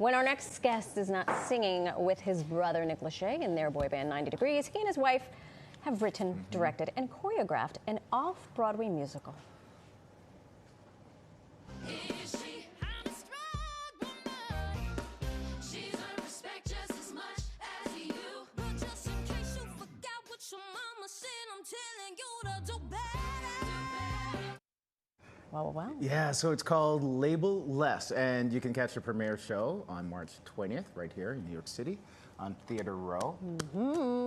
When our next guest is not singing with his brother Nick Lachey in their boy band 90 Degrees, he and his wife have written, directed, and choreographed an off-Broadway musical. Well. Yeah, so it's called Label Less, and you can catch the premiere show on March 20th right here in New York City on Theater Row.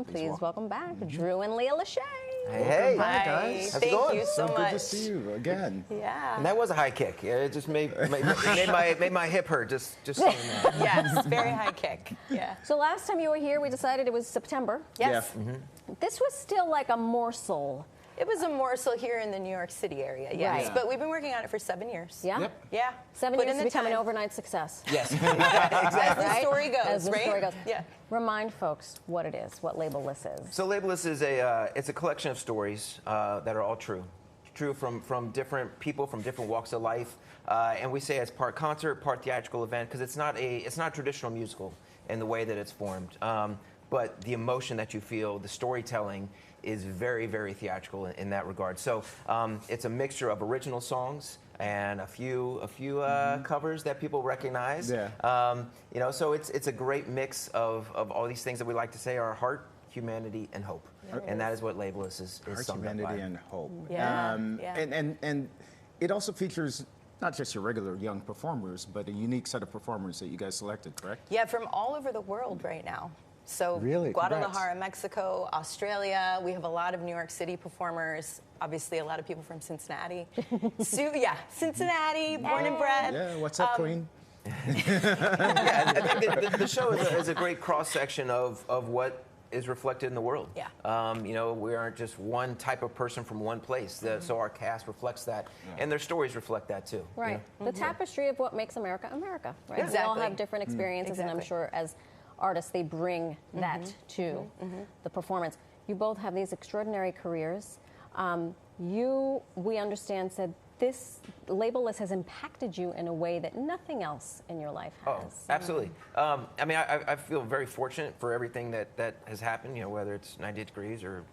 Please welcome back Drew and Lea Lachey. Hey, hi guys. How's it going? Thank you so much. Good to see you again. Yeah. And that was a high kick. It just made my hip hurt. Just saying that. Yes, very high kick. Yeah. So last time you were here, we decided it was September. Yes. Yeah. This was still like a morsel. It was a morsel here in the New York City area, yes. Right. But we've been working on it for 7 years. Yeah? Yep. Yeah. 7 Put years in to the become an time. overnight success. Yes. As the story goes, As the right? story goes. Yeah. Remind folks what it is, what Labelless is. So Labelless is it's a collection of stories that are all true from different people from different walks of life, and we say it's part concert, part theatrical event because it's not a traditional musical in the way that it's formed. But the emotion that you feel, the storytelling, is very, very theatrical in that regard. So it's a mixture of original songs and a few covers that people recognize. Yeah. You know, so it's a great mix of all these things that we like to say are heart, humanity, and hope. And that is what Labelless is Heart, summed up by. humanity, and hope. Yeah. And it also features not just your regular young performers, but a unique set of performers that you guys selected, correct? Yeah, from all over the world right now. So Really? Guadalajara, Congrats. Mexico, Australia. We have a lot of New York City performers. Obviously, a lot of people from Cincinnati. Cincinnati, born and bred. Yeah, what's up, Queen? Yeah, I think the show is a great cross-section of what is reflected in the world. Yeah. You know, we aren't just one type of person from one place. So our cast reflects that, and their stories reflect that too. Right. The tapestry of what makes America, America. Right. Yeah. We all Exactly. have different experiences, and I'm Exactly. sure as artists they bring that to the performance. You both have these extraordinary careers. We understand, said this Labelless has impacted you in a way that nothing else in your life has. Oh, absolutely. I mean, I feel very fortunate for everything that has happened. You know, whether it's 90 Degrees or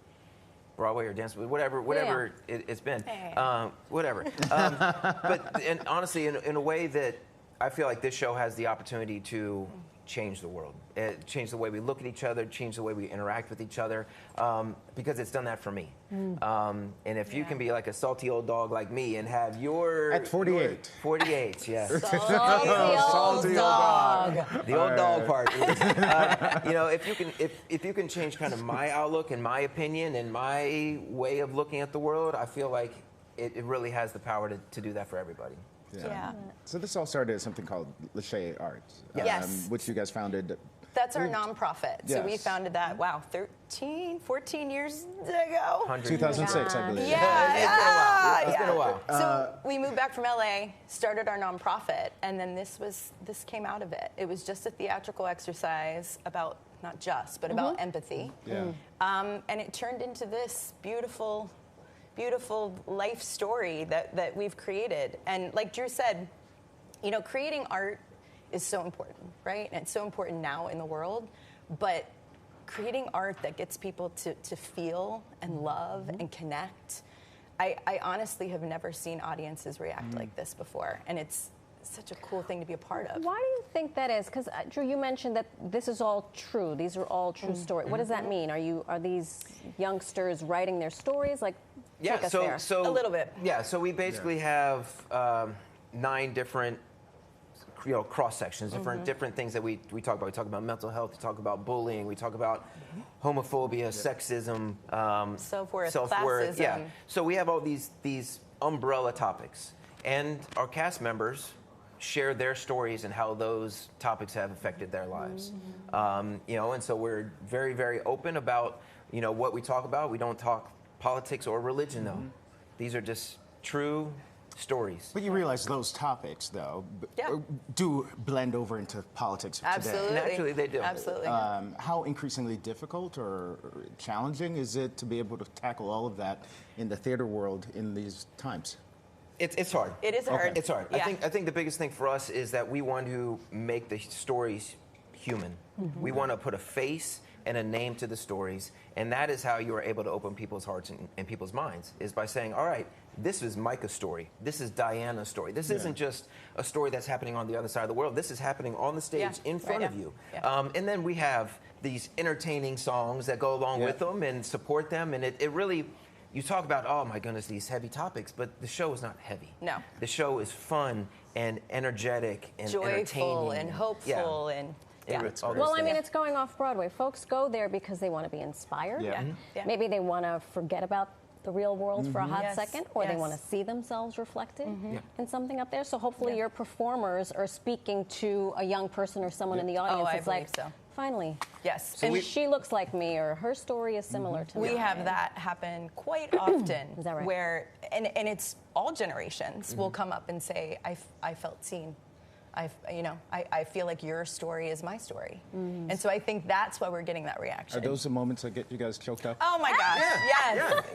Broadway or dance, whatever it's been, whatever. But and honestly, in a way that I feel like this show has the opportunity to change the world, change the way we look at each other, change the way we interact with each other, because it's done that for me. And if you can be like a salty old dog like me and have your At 48. 48, yeah. Salty old dog. The old dog part. You know, if you can change kind of my outlook and my opinion and my way of looking at the world, I feel like it really has the power to do that for everybody. Yeah. So this all started as something called Lachey Arts, Yes. which you guys founded. That's our nonprofit. So we Yes. founded that, 14 years ago. 2006, I believe. It's been a while. So we moved back from LA, started our nonprofit, and then this came out of it. It was just a theatrical exercise about, not just, but about empathy. Yeah. And it turned into this beautiful life story that we've created. And like Drew said, you know, creating art is so important, right? And it's so important now in the world, but creating art that gets people to feel and love and connect. I honestly have never seen audiences react like this before, and it's such a cool thing to be a part of. Why do you think that is? Because Drew, you mentioned that this is all true. These are all true stories. What does that mean? Are these youngsters writing their stories? Like, take us there. So A little bit. Yeah, so we basically have 9 different, you know, cross sections, different things that we talk about. We talk about mental health. We talk about bullying. We talk about homophobia, sexism, Self-worth, self-worth. Yeah. classism. So we have all these umbrella topics, and our cast members share their stories and how those topics have affected their lives. You know, and so we're very, very open about, you know, what we talk about. We don't talk politics or religion, though. These are just true stories. But you realize those topics, though, do blend over into politics Absolutely. today. Naturally, they do. Absolutely. How increasingly difficult or challenging is it to be able to tackle all of that in the theater world in these times? It's hard. It is hard. It's hard. Yeah. I think the biggest thing for us is that we want to make the stories human. We want to put a face and a name to the stories, and that is how you are able to open people's hearts and people's minds, is by saying, all right, this is Micah's story. This is Diana's story. This isn't just a story that's happening on the other side of the world. This is happening on the stage in front of you. Yeah. And then we have these entertaining songs that go along with them and support them, and it really... You talk about, oh my goodness, these heavy topics, but the show is not heavy. No. The show is fun and energetic and joyful entertaining. and hopeful and Well, I mean, it's going off-Broadway. Folks go there because they want to be inspired. Yeah. Yeah. Maybe they want to forget about the real world for a hot second, or they Yes. want to see themselves reflected in something up there. So hopefully your performers are speaking to a young person or someone in the audience. I It's like, believe so. Finally. Yes. So she looks like me, or her story is similar to me. We have that happen quite often. Is that right? Where, and it's all generations will come up and say, I felt seen. I feel like your story is my story. And so I think that's why we're getting that reaction. Are those the moments that get you guys choked up? Oh my gosh.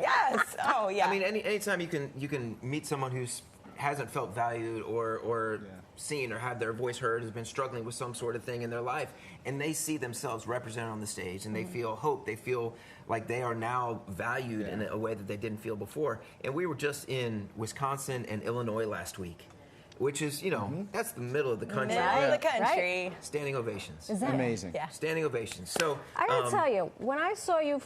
Yes. Oh yeah. I mean, anytime you can meet someone who's hasn't felt valued or seen or had their voice heard, has been struggling with some sort of thing in their life, and they see themselves represented on the stage, and they feel hope, they feel like they are now valued in a way that they didn't feel before. And we were just in Wisconsin and Illinois last week, which is, that's the middle of the country. Middle of the country. Standing ovations. Is that Amazing. Yeah. Standing ovations. So I gotta tell you, when I saw you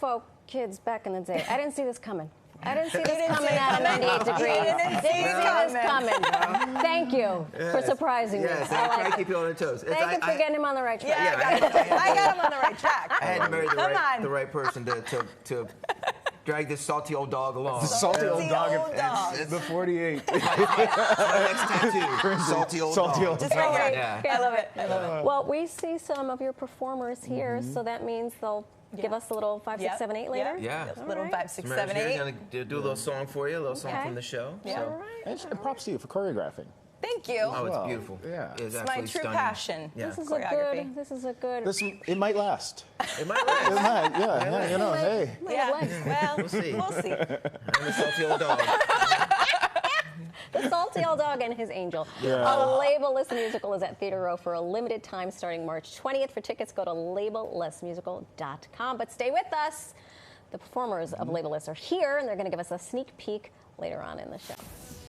kids back in the day, I didn't see this coming. I didn't see this coming out of 98 degrees. Didn't see this coming. Thank you for surprising me. yes, I try to keep you on their toes. Thank you for getting him on the right track. I got him on the right track. I had to marry the right person to drag this salty old dog along. The salty old dog. It's The 48. my next tattoo. Salty old dog. Just right here. Yeah. I love it. I love it. Well, we see some of your performers here, so that means they'll give us a little 5, 6, 7, 8 later. Yeah. Little right. 5, 6, Mary's 7, here 8. gonna do a little song for you, a little song Okay. from the show. Yeah. So. And props to you for choreographing. Thank you. Oh, it's Well, beautiful. yeah. It's It's my absolutely true stunning. passion. Yeah. This is Choreography. a good. It might last. It might It last. might, hey. Might have legs. Well, We'll see. We'll see. I'm a salty old dog. The Salty Old Dog and His Angel. Yeah. A Label-less musical is at Theater Row for a limited time starting March 20th. For tickets, go to labellessmusical.com. But stay with us. The performers of Label-less are here, and they're going to give us a sneak peek later on in the show.